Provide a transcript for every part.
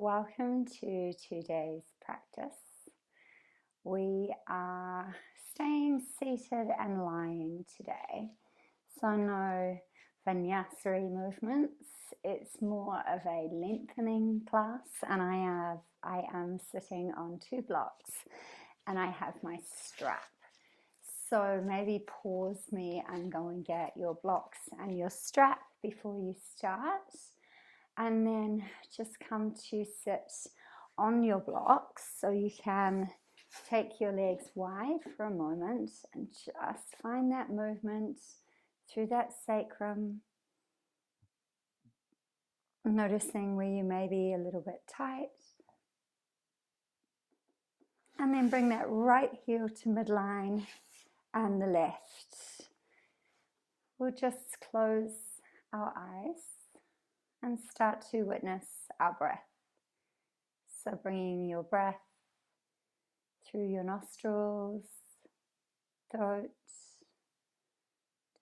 welcome to today's practice. We are staying seated and lying today, so no vinyasari movements. It's more of a lengthening class, and I am sitting on 2 blocks and I have my strap. So maybe pause me and go and get your blocks and your strap before you start. And then just come to sit on your blocks, so you can take your legs wide for a moment and just find that movement through that sacrum, noticing where you may be a little bit tight. And then bring that right heel to midline and the left. We'll just close our eyes and start to witness our breath. So bringing your breath through your nostrils, throat,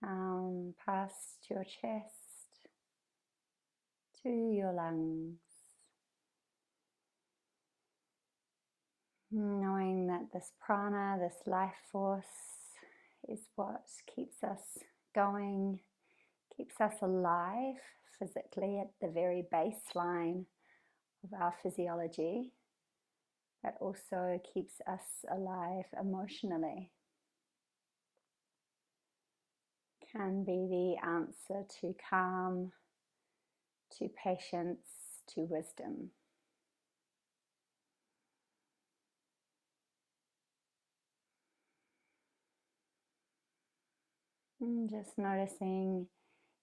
down past your chest to your lungs. Knowing that this prana, this life force, is what keeps us going, keeps us alive physically at the very baseline of our physiology, but also keeps us alive emotionally. Can be the answer to calm, to patience, to wisdom. And just noticing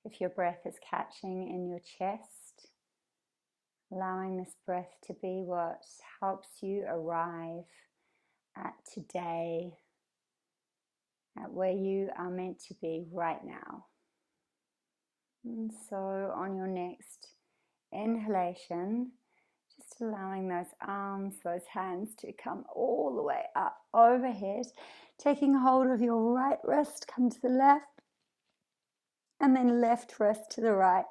if your breath is catching in your chest, allowing this breath to be what helps you arrive at today, at where you are meant to be right now. And so on your next inhalation, just allowing those arms, those hands to come all the way up overhead, taking hold of your right wrist, come to the left, and then left wrist to the right.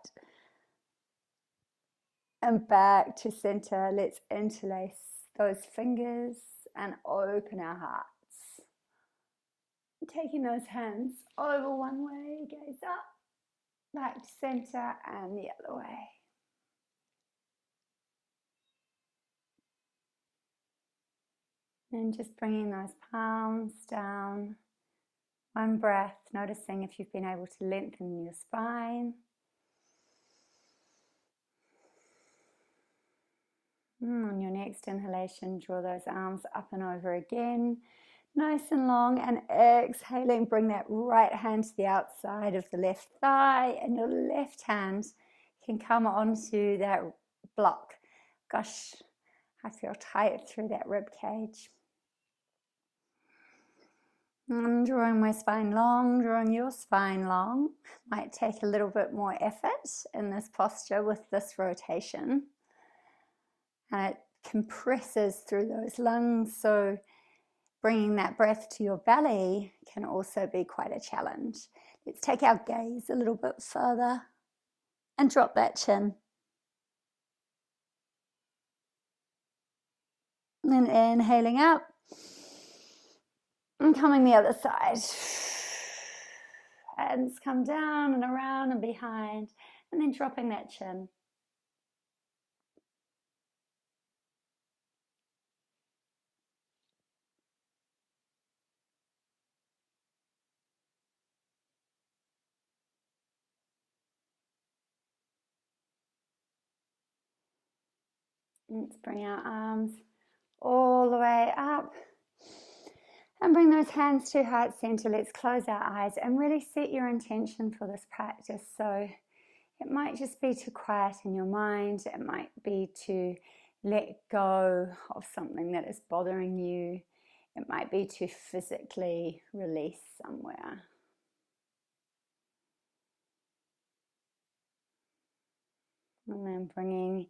And back to center. Let's interlace those fingers and open our hearts. Taking those hands over one way, gaze up, back to center and the other way. And just bringing those palms down. One breath, noticing if you've been able to lengthen your spine. On your next inhalation, draw those arms up and over again, nice and long, and exhaling, bring that right hand to the outside of the left thigh, and your left hand can come onto that block. Gosh, I feel tight through that rib cage. I'm drawing my spine long, drawing your spine long. Might take a little bit more effort in this posture with this rotation. And it compresses through those lungs, so bringing that breath to your belly can also be quite a challenge. Let's take our gaze a little bit further and drop that chin. And inhaling up and coming the other side. Hands come down and around and behind, and then dropping that chin. Let's bring our arms all the way up and bring those hands to heart center. Let's close our eyes and really set your intention for this practice. So it might just be to quieten your mind. It might be to let go of something that is bothering you. It might be to physically release somewhere. And then bringing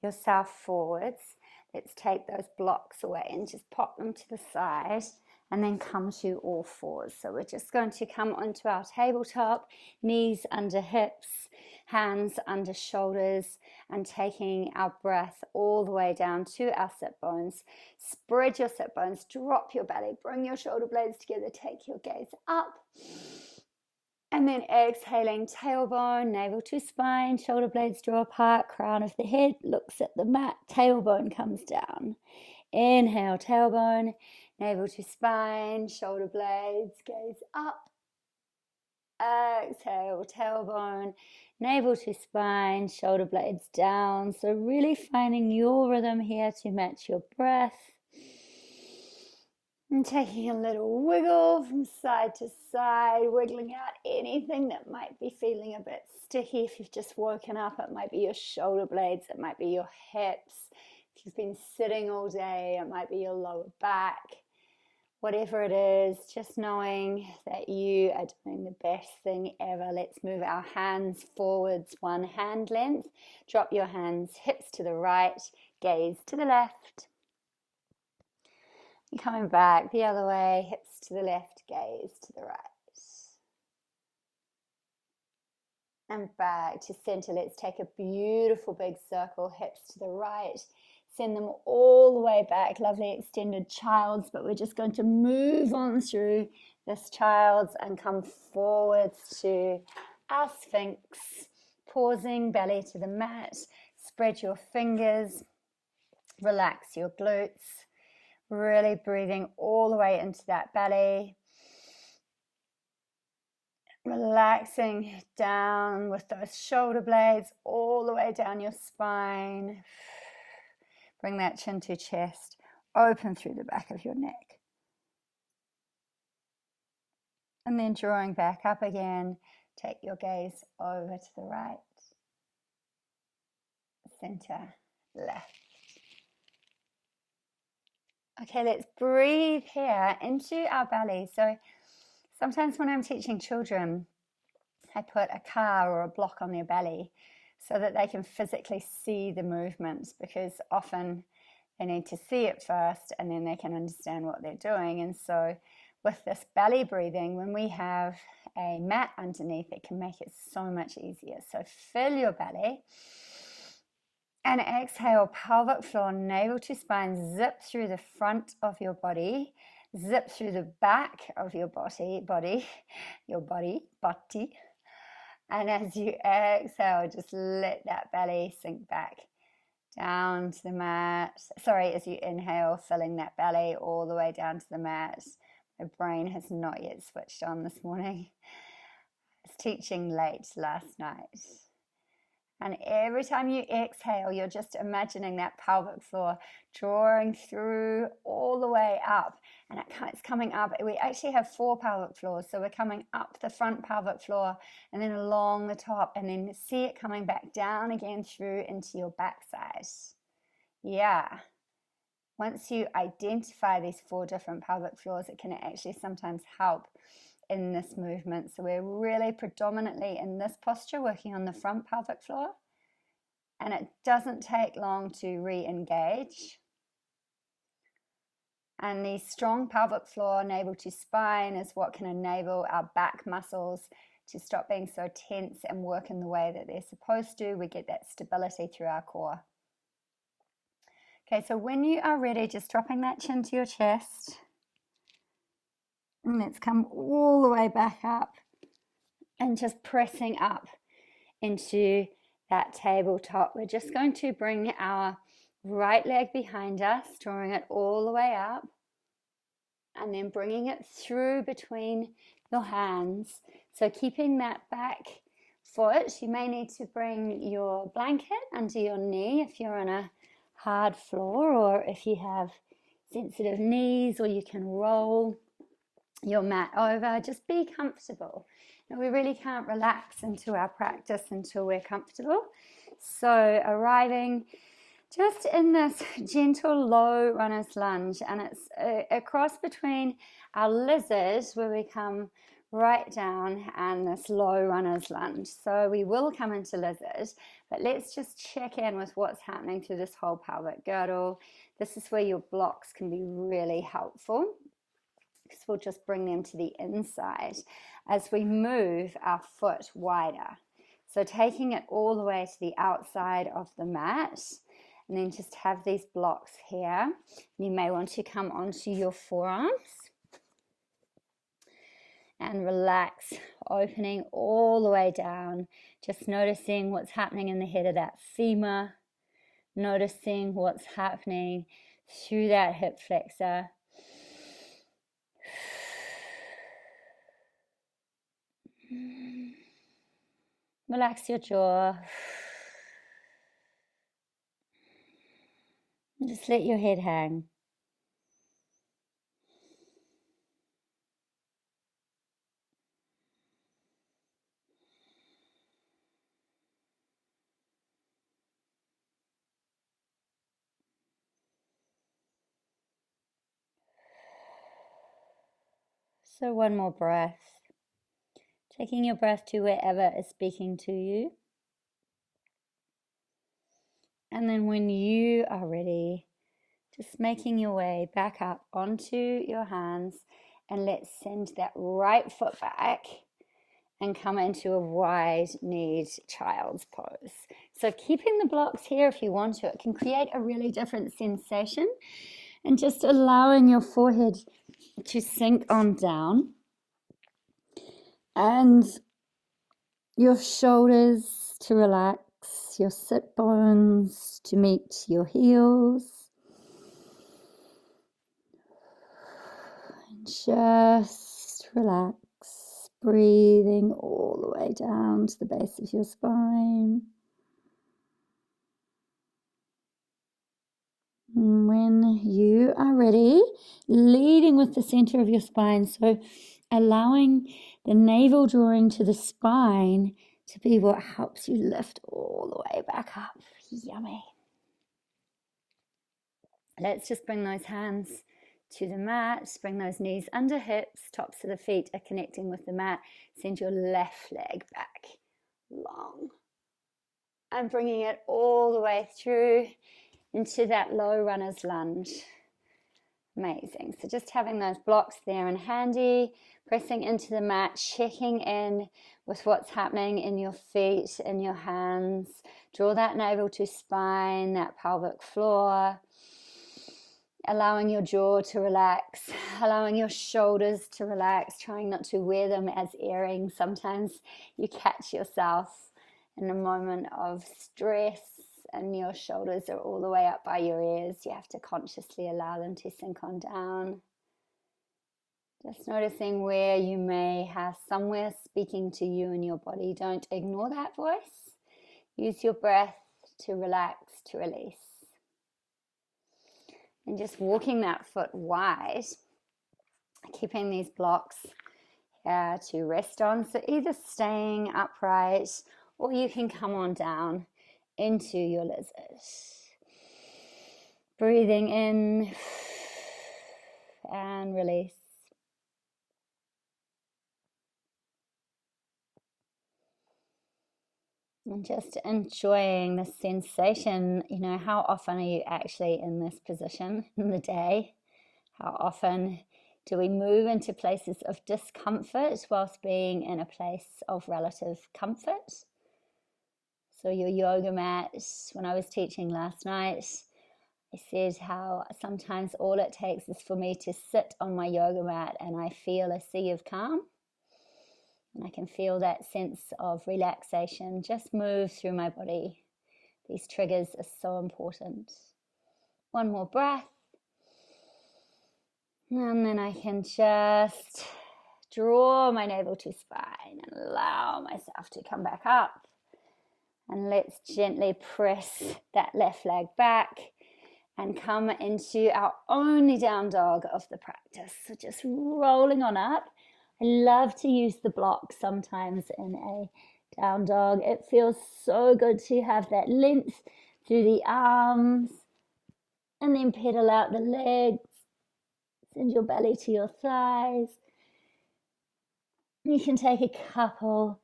yourself forwards. Let's take those blocks away and just pop them to the side and then come to all fours. So we're just going to come onto our tabletop, knees under hips, hands under shoulders, and taking our breath all the way down to our sit bones. Spread your sit bones, drop your belly, bring your shoulder blades together, take your gaze up. And then exhaling, tailbone, navel to spine, shoulder blades draw apart, crown of the head looks at the mat, tailbone comes down. Inhale, tailbone, navel to spine, shoulder blades, gaze up. Exhale, tailbone, navel to spine, shoulder blades down. So really finding your rhythm here to match your breath. And taking a little wiggle from side to side, wiggling out anything that might be feeling a bit sticky. If you've just woken up, it might be your shoulder blades, it might be your hips. If you've been sitting all day, it might be your lower back. Whatever it is, just knowing that you are doing the best thing ever. Let's move our hands forwards, one hand length. Drop your hands, hips to the right, gaze to the left. And coming back the other way, hips to the left, gaze to the right. And back to center. Let's take a beautiful big circle, hips to the right. Send them all the way back, lovely extended child's, but we're just going to move on through this child's and come forwards to our Sphinx. Pausing, belly to the mat, spread your fingers, relax your glutes, really breathing all the way into that belly. Relaxing down with those shoulder blades all the way down your spine. Bring that chin to chest, open through the back of your neck. And then drawing back up again, take your gaze over to the right, center, left. Okay, let's breathe here into our belly. So sometimes when I'm teaching children, I put a car or a block on their belly so that they can physically see the movements, because often they need to see it first and then they can understand what they're doing. And so with this belly breathing, when we have a mat underneath, it can make it so much easier. So fill your belly and exhale, pelvic floor, navel to spine, zip through the front of your body, zip through the back of your body. And as you exhale, just let that belly sink back down to the mat. Sorry, as you inhale, filling that belly all the way down to the mat. My brain has not yet switched on this morning. I was teaching late last night. And every time you exhale, you're just imagining that pelvic floor drawing through all the way up. And it's coming up. We actually have 4 pelvic floors. So we're coming up the front pelvic floor and then along the top, and then see it coming back down again through into your backside. Yeah. Once you identify these 4 different pelvic floors, it can actually sometimes help in this movement. So we're really predominantly in this posture working on the front pelvic floor, and it doesn't take long to re-engage. And the strong pelvic floor, navel to spine, is what can enable our back muscles to stop being so tense and work in the way that they're supposed to. We get that stability through our core. Okay, so when you are ready, just dropping that chin to your chest. And let's come all the way back up and just pressing up into that tabletop. We're just going to bring our right leg behind us, drawing it all the way up, and then bringing it through between your hands. So keeping that back foot, you may need to bring your blanket under your knee if you're on a hard floor, or if you have sensitive knees, or you can roll your mat over. Just be comfortable. And we really can't relax into our practice until we're comfortable. So arriving just in this gentle low runner's lunge, and it's a cross between our lizard, where we come right down, and this low runner's lunge. So we will come into lizard, but let's just check in with what's happening through this whole pelvic girdle. This is where your blocks can be really helpful, because we'll just bring them to the inside as we move our foot wider. So taking it all the way to the outside of the mat, and then just have these blocks here. You may want to come onto your forearms and relax, opening all the way down, just noticing what's happening in the head of that femur, noticing what's happening through that hip flexor. Relax your jaw. And just let your head hang. So one more breath. Taking your breath to wherever is speaking to you. And then when you are ready, just making your way back up onto your hands, and let's send that right foot back and come into a wide-kneed child's pose. So keeping the blocks here if you want to, it can create a really different sensation, and just allowing your forehead to sink on down and your shoulders to relax, your sit bones to meet your heels. And just relax, breathing all the way down to the base of your spine. And when you are ready, leading with the center of your spine, so allowing the navel drawing to the spine to be what helps you lift all the way back up. Yummy. Let's just bring those hands to the mat, bring those knees under hips, tops of the feet are connecting with the mat. Send your left leg back long and bringing it all the way through into that low runner's lunge. Amazing. So just having those blocks there and handy, pressing into the mat, checking in with what's happening in your feet, in your hands. Draw that navel to spine, that pelvic floor. Allowing your jaw to relax, allowing your shoulders to relax, trying not to wear them as earrings. Sometimes you catch yourself in a moment of stress and your shoulders are all the way up by your ears. You have to consciously allow them to sink on down. Just noticing where you may have somewhere speaking to you in your body. Don't ignore that voice. Use your breath to relax, to release. And just walking that foot wide, keeping these blocks to rest on. So either staying upright or you can come on down into your lizard. Breathing in and release. And just enjoying the sensation, how often are you actually in this position in the day? How often do we move into places of discomfort whilst being in a place of relative comfort? So your yoga mat, when I was teaching last night, I said how sometimes all it takes is for me to sit on my yoga mat and I feel a sea of calm. And I can feel that sense of relaxation just move through my body. These triggers are so important. One more breath. And then I can just draw my navel to spine and allow myself to come back up. And let's gently press that left leg back and come into our only down dog of the practice. So just rolling on up. I love to use the block sometimes in a down dog. It feels so good to have that length through the arms and then pedal out the legs. Send your belly to your thighs. You can take a couple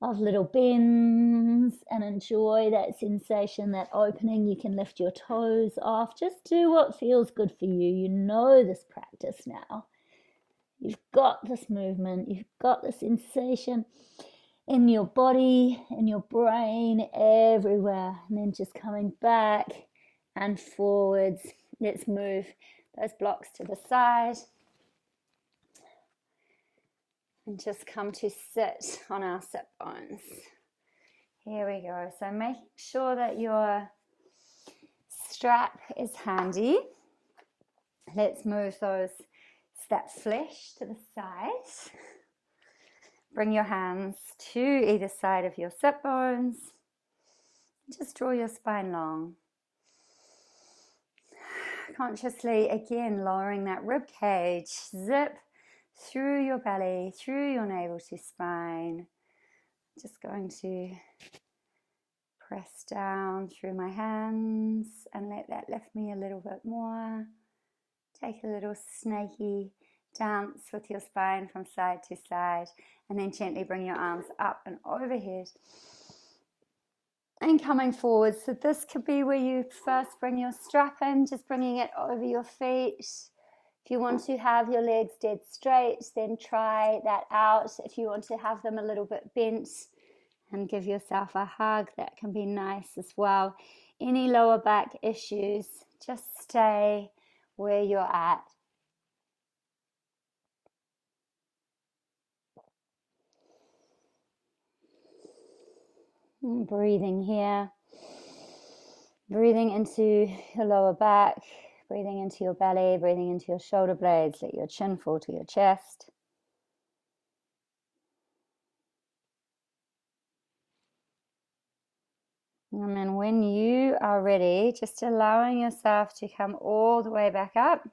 of little bends and enjoy that sensation, that opening. You can lift your toes off. Just do what feels good for you. You know this practice now. You've got this movement, you've got the sensation. in your body, in your brain, everywhere. And then just coming back and forwards. Let's move those blocks to the side. And just come to sit on our sit bones. Here we go. So making sure that your strap is handy. Let's move that flesh to the side. Bring your hands to either side of your sit bones. Just draw your spine long. Consciously, again, lowering that rib cage. Zip through your belly, through your navel to spine. Just going to press down through my hands and let that lift me a little bit more. Take a little snaky dance with your spine from side to side, and then gently bring your arms up and overhead and coming forward. So this could be where you first bring your strap in, just bringing it over your feet. If you want to have your legs dead straight, then try that out. If you want to have them a little bit bent and give yourself a hug, that can be nice as well. Any lower back issues, just stay where you're at. And breathing here, breathing into your lower back, breathing into your belly, breathing into your shoulder blades. Let your chin fall to your chest. And then when you are ready, just allowing yourself to come all the way back up.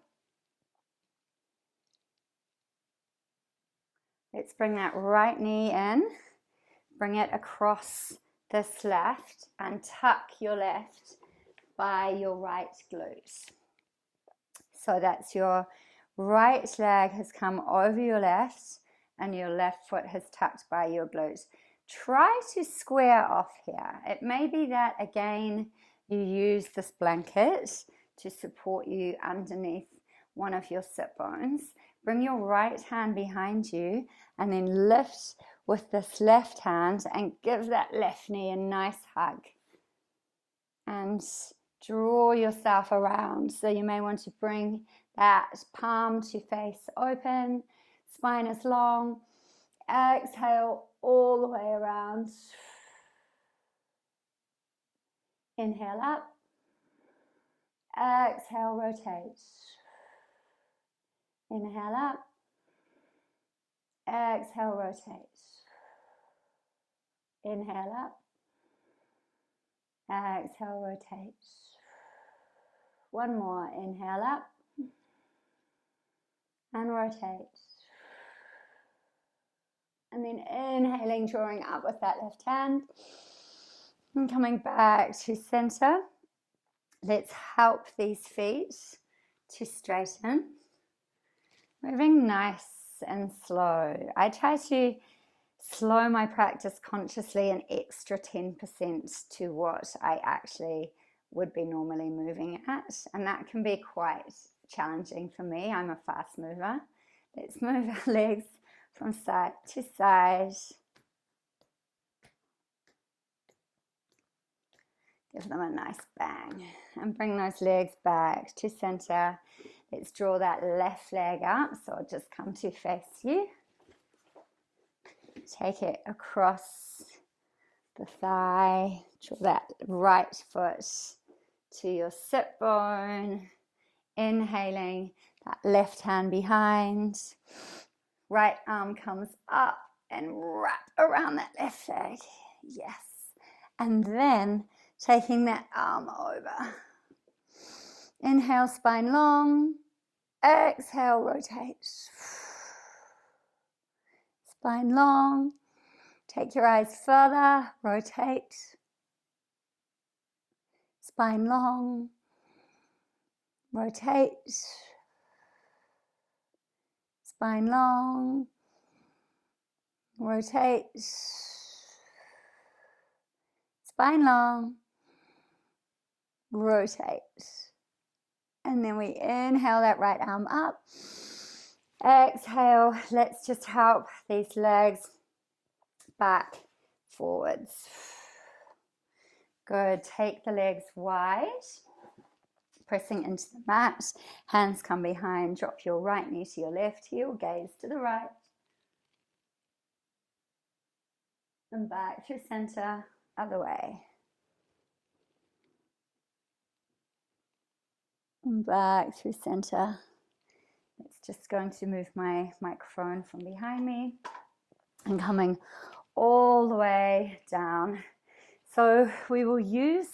Let's bring that right knee in, bring it across this left and tuck your left by your right glute. So that's your right leg has come over your left and your left foot has tucked by your glute. Try to square off here. It may be that again you use this blanket to support you underneath one of your sit bones. Bring your right hand behind you and then lift with this left hand and give that left knee a nice hug. And draw yourself around. So you may want to bring that palm to face open, spine is long. Exhale all the way around. Inhale up. Exhale, rotate. Inhale up. Exhale, rotate. Inhale up. Exhale, rotate. One more. Inhale up. And rotate. And then inhaling, drawing up with that left hand. And coming back to center. Let's help these feet to straighten. Moving nice and slow. I try to slow my practice consciously an extra 10% to what I actually would be normally moving at. And that can be quite challenging for me. I'm a fast mover. Let's move our legs from side to side. Give them a nice bang and bring those legs back to center. Let's draw that left leg up, so I'll just come to face you. Take it across the thigh. Draw that right foot to your sit bone. Inhaling, that left hand behind. Right arm comes up and wrap around that left leg. Yes. And then taking that arm over. Inhale, spine long. Exhale, rotate. Spine long. Take your eyes further. Rotate. Spine long. Rotate. Spine long. Rotate. Spine long. Rotate. And then we inhale that right arm up. Exhale. Let's just help these legs back, forwards. Good. Take the legs wide, pressing into the mat. Hands come behind. Drop your right knee to your left heel. Gaze to the right. And back through center, other way. And back through center. It's just going to move my microphone from behind me and coming all the way down. So we will use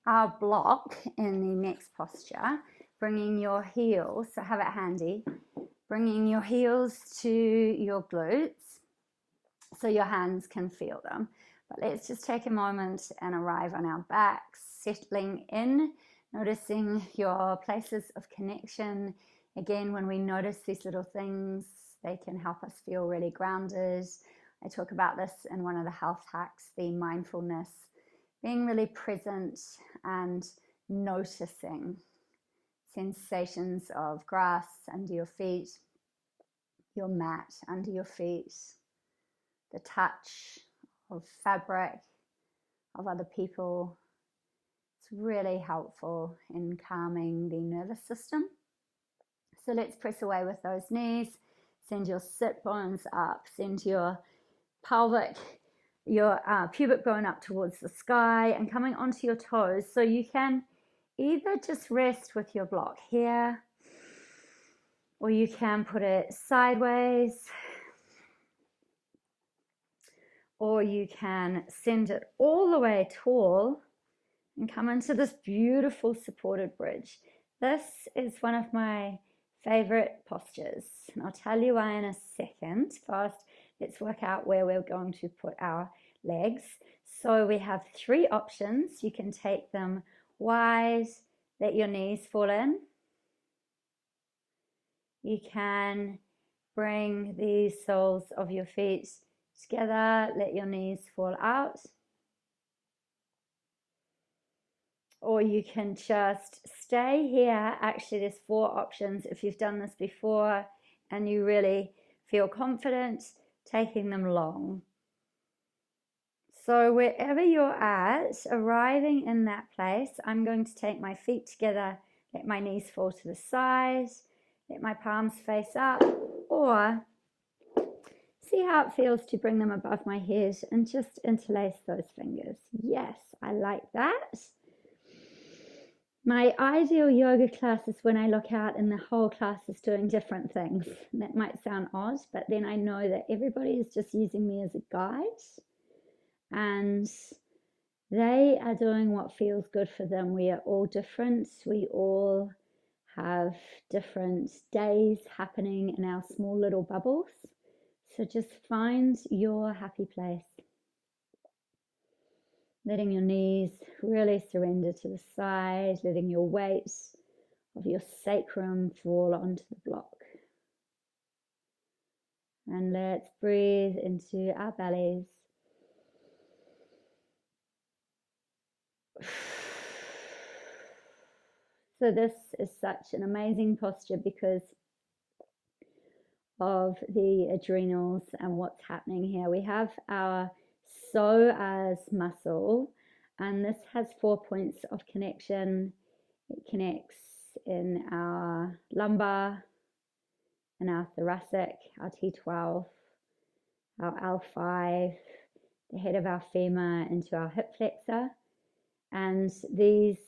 our block in the next posture, bringing your heels, so have it handy, bringing your heels to your glutes so your hands can feel them. But let's just take a moment and arrive on our backs, settling in, noticing your places of connection. Again, when we notice these little things, they can help us feel really grounded. I talk about this in one of the health hacks, the mindfulness, being really present and noticing sensations of grass under your feet, your mat under your feet, the touch of fabric of other people. It's really helpful in calming the nervous system. So let's press away with those knees. Send your sit bones up. Send your pelvic, your pubic bone up towards the sky and coming onto your toes. So you can either just rest with your block here, or you can put it sideways, or you can send it all the way tall and come into this beautiful supported bridge. This is one of my favorite postures, and I'll tell you why in a second. First, let's work out where we're going to put our legs. So we have three options. You can take them wide, let your knees fall in. You can bring the soles of your feet together, let your knees fall out. Or you can just stay here. Actually, there's four options. If you've done this before and you really feel confident, taking them long. So wherever you're at, arriving in that place, I'm going to take my feet together, let my knees fall to the side, let my palms face up, or see how it feels to bring them above my head and just interlace those fingers. Yes, I like that. My ideal yoga class is when I look out and the whole class is doing different things. That might sound odd, but then I know that everybody is just using me as a guide and they are doing what feels good for them. We are all different. We all have different days happening in our small little bubbles. So just find your happy place. Letting your knees really surrender to the side, letting your weight of your sacrum fall onto the block. And let's breathe into our bellies. So this is such an amazing posture because of the adrenals and what's happening here. We have our psoas muscle, and this has 4 points of connection. It connects in our lumbar, in our thoracic, our T12, our L5, the head of our femur into our hip flexor, and these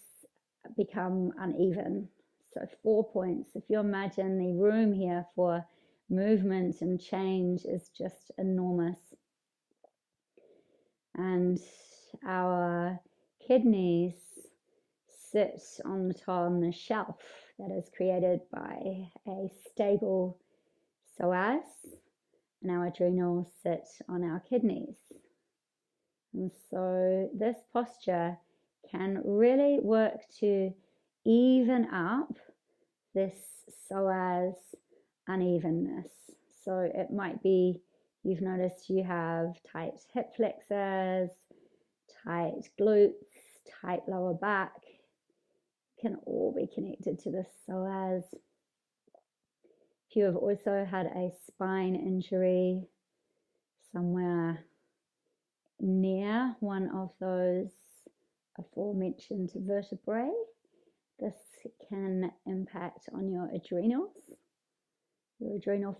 become uneven. So 4 points. If you imagine the room here for movement and change is just enormous. And our kidneys sit on the shelf that is created by a stable psoas, and our adrenals sit on our kidneys. And so this posture can really work to even up this psoas unevenness. So it might be you've noticed you have tight hip flexors, tight glutes, tight lower back. Can all be connected to the psoas. If you have also had a spine injury somewhere near one of those aforementioned vertebrae, this can impact on your adrenal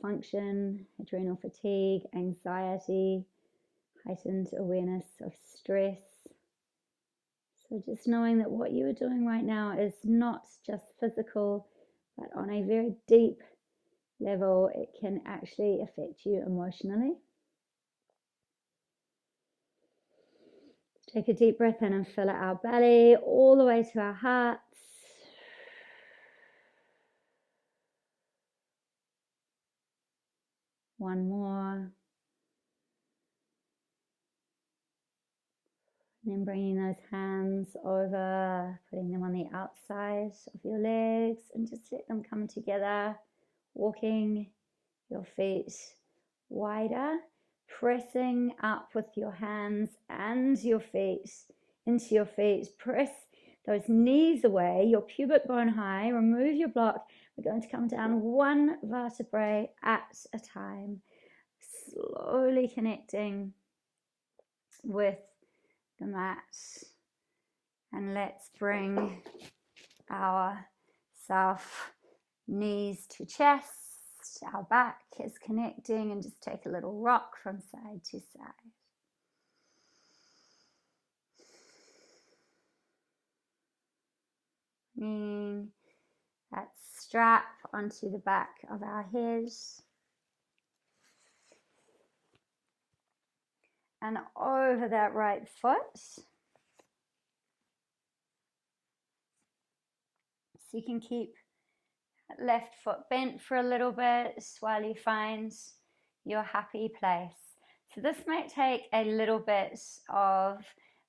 function, adrenal fatigue, anxiety, heightened awareness of stress. So just knowing that what you are doing right now is not just physical, but on a very deep level, it can actually affect you emotionally. Take a deep breath in and fill our belly all the way to our hearts. One more. And then bringing those hands over, putting them on the outside of your legs, and just let them come together, walking your feet wider, pressing up with your hands and your feet into your feet. Press those knees away, your pubic bone high, remove your block. We're going to come down one vertebrae at a time, slowly connecting with the mat. And let's bring our knees to chest. Our back is connecting, and just take a little rock from side to side. Bringing that strap onto the back of our head. And over that right foot. So you can keep that left foot bent for a little bit while you find your happy place. So this might take a little bit of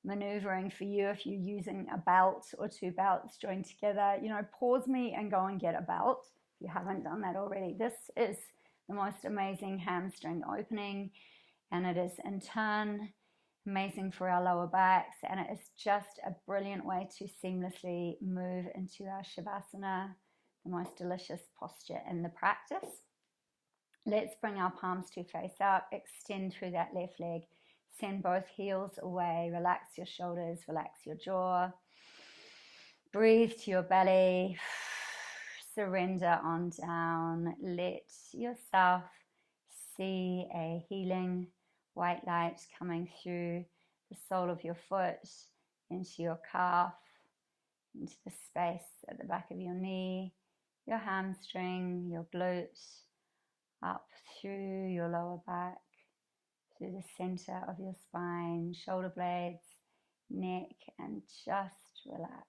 maneuvering for you if you're using a belt or two belts joined together. Pause me and go and get a belt if you haven't done that already. This is the most amazing hamstring opening, and it is in turn amazing for our lower backs, and it is just a brilliant way to seamlessly move into our Shavasana, the most delicious posture in the practice. Let's bring our palms to face up, extend through that left leg, send both heels away, relax your shoulders, relax your jaw, breathe to your belly, surrender on down, let yourself see a healing white light coming through the sole of your foot, into your calf, into the space at the back of your knee, your hamstring, your glutes, up through your lower back, through the center of your spine, shoulder blades, neck, and just relax.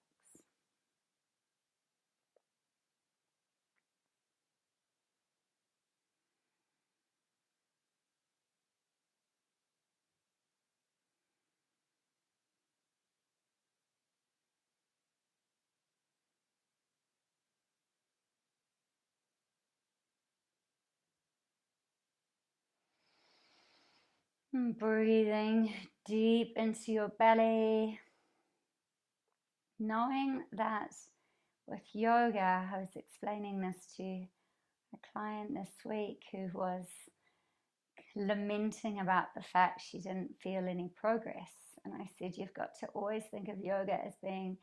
And breathing deep into your belly, knowing that with yoga, I was explaining this to a client this week who was lamenting about the fact she didn't feel any progress. And I said, you've got to always think of yoga as being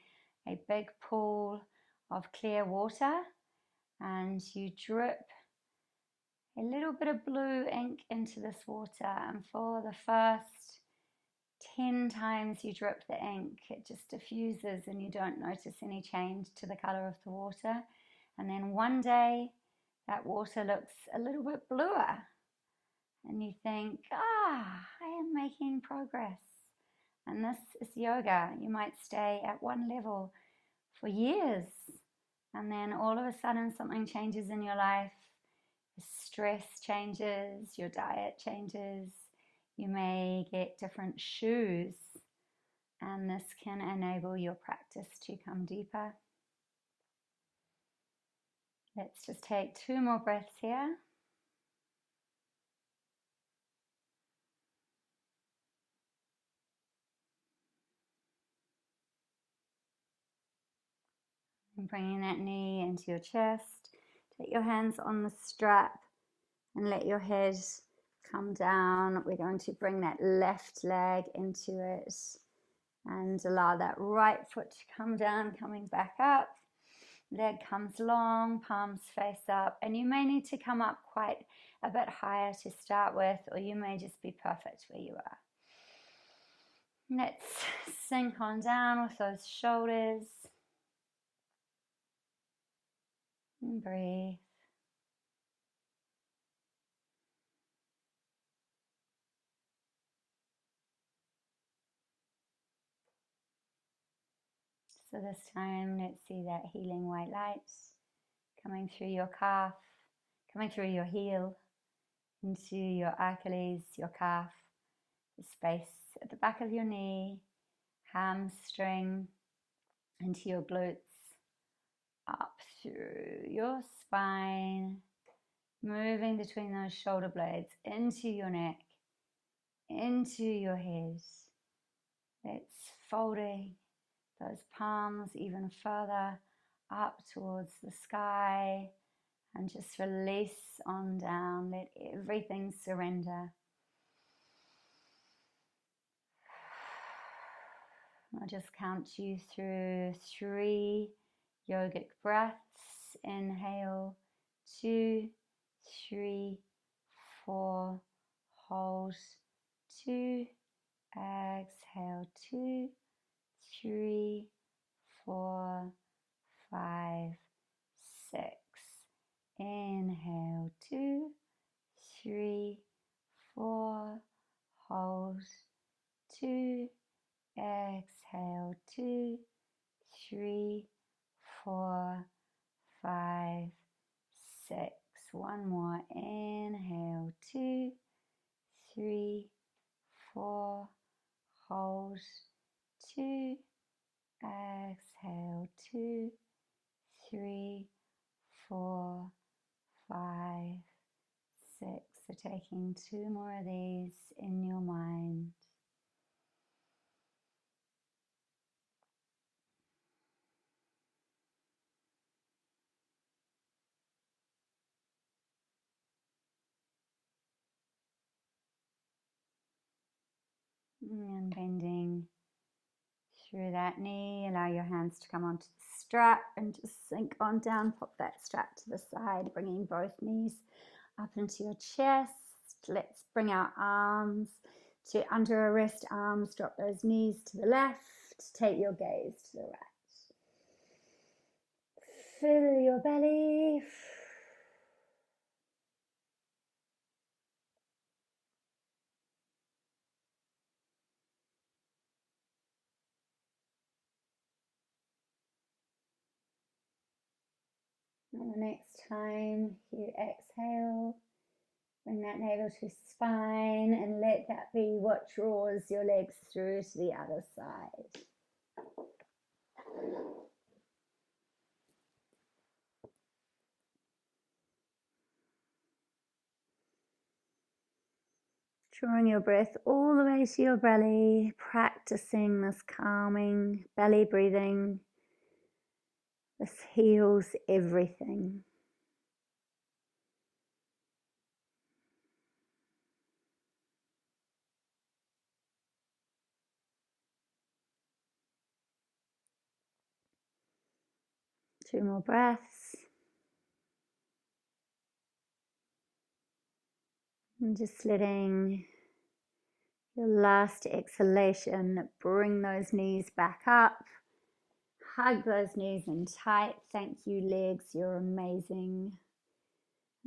a big pool of clear water, and you drip a little bit of blue ink into this water, and for the first 10 times you drip the ink, it just diffuses and you don't notice any change to the color of the water. And then one day that water looks a little bit bluer, and you think, I am making progress. And this is yoga. You might stay at one level for years, and then all of a sudden something changes in your life. Stress changes, your diet changes, you may get different shoes, and this can enable your practice to come deeper. Let's just take 2 more breaths here. And bringing that knee into your chest. Take your hands on the strap and let your head come down. We're going to bring that left leg into it and allow that right foot to come down, coming back up. Leg comes long, palms face up, and you may need to come up quite a bit higher to start with, or you may just be perfect where you are. Let's sink on down with those shoulders and breathe. So this time, let's see that healing white light coming through your calf, coming through your heel, into your Achilles, your calf, the space at the back of your knee, hamstring, into your glutes, up through your spine, moving between those shoulder blades, into your neck, into your head. It's folding those palms even further up towards the sky, and just release on down. Let everything surrender. I'll just count you through 3 yogic breaths. Inhale, 2, 3, 4. Hold, 2. Exhale, 2, 3, 4, 5, 6. Inhale, 2, 3, 4. Hold, 2. Exhale, 2, 3, 4, 5, 6. One more. Inhale, 2, 3, 4. Hold, 2. Exhale, 2, 3, 4, 5, 6. So taking 2 more of these in your mind. And bending through that knee, allow your hands to come onto the strap and just sink on down. Pop that strap to the side, bringing both knees up into your chest. Let's bring our arms to under a wrist, arms, drop those knees to the left. Take your gaze to the right. Fill your belly. And the next time you exhale, bring that navel to spine and let that be what draws your legs through to the other side. Drawing your breath all the way to your belly, practicing this calming belly breathing. This heals everything. Two more breaths. And just letting your last exhalation bring those knees back up. Hug those knees in tight. Thank you, legs. You're amazing.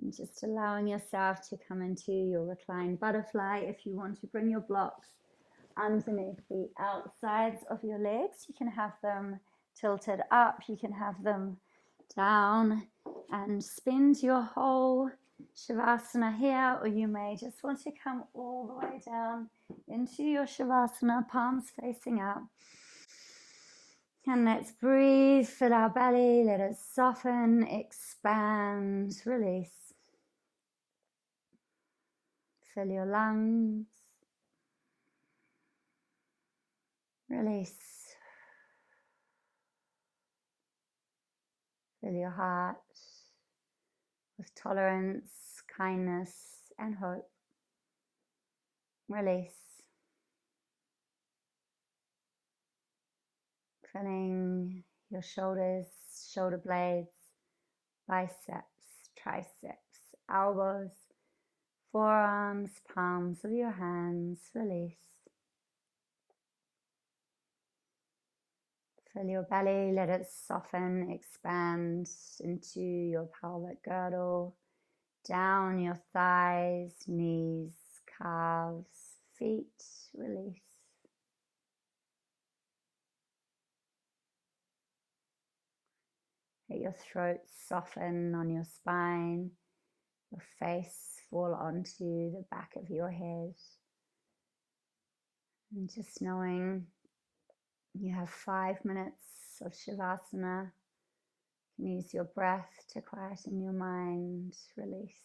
And just allowing yourself to come into your reclined butterfly. If you want to bring your blocks underneath the outsides of your legs, you can have them tilted up. You can have them down and spend your whole Shavasana here, or you may just want to come all the way down into your Shavasana, palms facing up. And let's breathe, fill our belly, let it soften, expand, release. Fill your lungs, release. Fill your heart with tolerance, kindness, and hope. Release. Feeling your shoulders, shoulder blades, biceps, triceps, elbows, forearms, palms of your hands. Release. Feel your belly, let it soften, expand into your pelvic girdle, down your thighs, knees, calves, feet. Release. Let your throat soften on your spine, your face fall onto the back of your head. And just knowing you have 5 minutes of Shavasana. You can use your breath to quieten your mind. Release.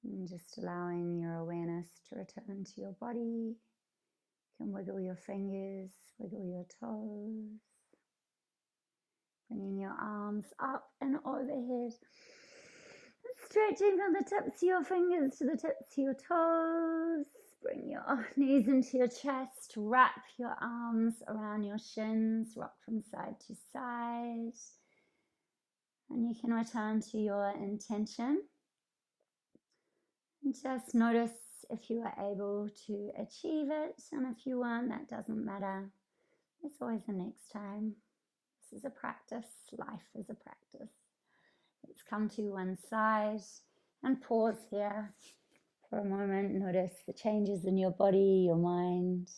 And just allowing your awareness to return to your body. You can wiggle your fingers, wiggle your toes. Bringing your arms up and overhead. Stretching from the tips of your fingers to the tips of your toes. Bring your knees into your chest. Wrap your arms around your shins. Rock from side to side. And you can return to your intention. And just notice if you are able to achieve it. And if you weren't, that doesn't matter. There's always a next time. This is a practice. Life is a practice. Let's come to one side and pause here for a moment. Notice the changes in your body, your mind.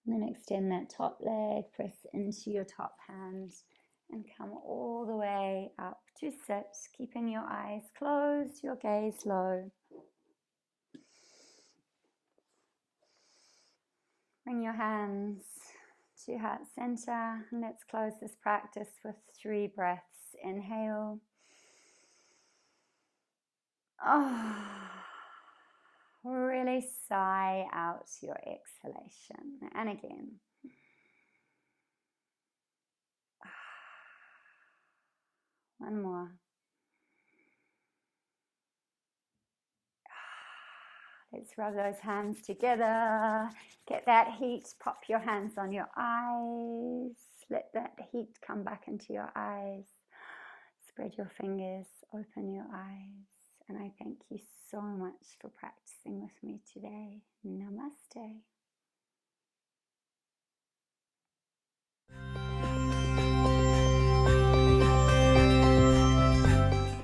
And then extend that top leg, press into your top hand and come all the way up to sit, keeping your eyes closed, your gaze low. Bring your hands to heart center and let's close this practice with 3 breaths. Inhale. Really sigh out your exhalation. And again. One more. Let's rub those hands together. Get that heat. Pop your hands on your eyes. Let that heat come back into your eyes. Spread your fingers. Open your eyes. And I thank you so much for practicing with me today. Namaste.